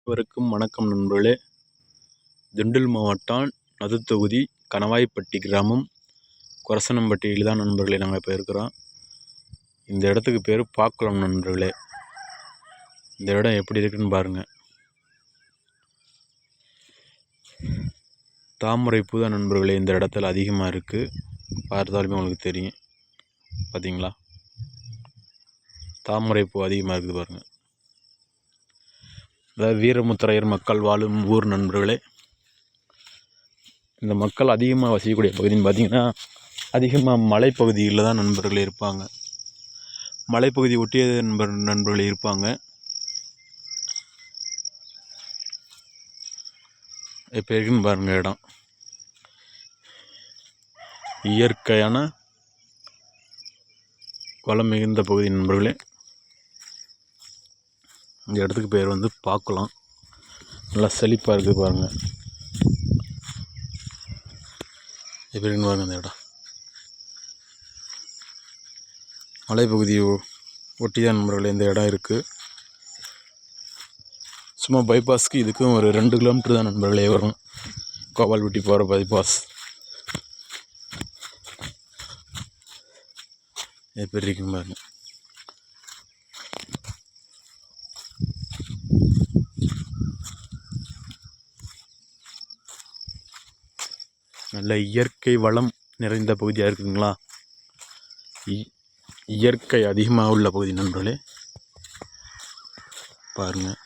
அனைவருக்கும் வணக்கம் நண்பர்களே. திண்டுக்கல் மாவட்டம் நது தொகுதி கணவாய்ப்பட்டி கிராமம் கொரசனம்பட்டியில் தான் நண்பர்களே நாங்கள் இப்போ இருக்கிறோம். இந்த இடத்துக்கு பேர் பாக்குளம் நண்பர்களே. இந்த இடம் எப்படி இருக்குன்னு பாருங்கள். தாமரை பூ தான் நண்பர்களே இந்த இடத்துல அதிகமாக இருக்குது. பார்த்தாலுமே உங்களுக்கு தெரியும். பார்த்தீங்களா, தாமரை பூ அதிகமாக இருக்குது பாருங்கள். அதாவது வீரமுத்திரையர் மக்கள் வாழும் ஊர் நண்பர்களே. இந்த மக்கள் அதிகமாக வசிக்கக்கூடிய பகுதின்னு பார்த்திங்கன்னா அதிகமாக மலைப்பகுதிகளில் தான் நண்பர்களே இருப்பாங்க. மலைப்பகுதி ஒட்டிய நண்பர்களே இருப்பாங்க. இப்போ இருக்குன்னு பாருங்கள் இடம். இயற்கையான வளம் மிகுந்த பகுதி நண்பர்களே. இந்த இடத்துக்கு பேர் வந்து பார்க்கலாம். நல்லா செழிப்பாக இருக்குது பாருங்கள். எப்படின்னு பாருங்கள். இந்த இடம் மலைப்பகுதியை ஒட்டிதான் நண்பர்களே இந்த இடம் இருக்குது. சும்மா பைபாஸ்க்கு இதுக்கும் ஒரு 2 கிலோமீட்டர் தான் நண்பர்களே வரும். கோபால்பட்டி போகிற பைபாஸ். எப்படி இருக்குன்னு பாருங்க. நல்ல இயற்கை வளம் நிறைந்த பகுதியாக இருக்குதுங்களா. இயற்கை அதிகமாக உள்ள பகுதி நண்பர்களே. பாருங்கள்.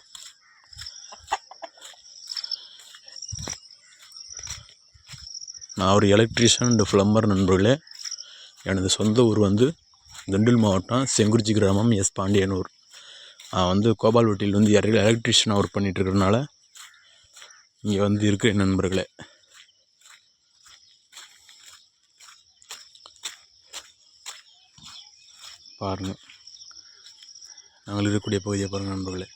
நான் ஒரு எலக்ட்ரீஷியன் அண்ட் ப்ளம்பர் நண்பர்களே. எனது சொந்த ஊர் வந்து திண்டுக்கல் மாவட்டம் செங்குறிச்சி கிராமம் எஸ் பாண்டியனூர். நான் வந்து கோபால்பட்டியில் வந்து எலக்ட்ரீஷியனாக ஒர்க் பண்ணிகிட்டு இருக்கிறதுனால இங்கே வந்து இருக்கிற நண்பர்களே. பாருங்கள், நாங்கள் இருக்கக்கூடிய பகுதியை பாருங்கள் நண்பர்களே.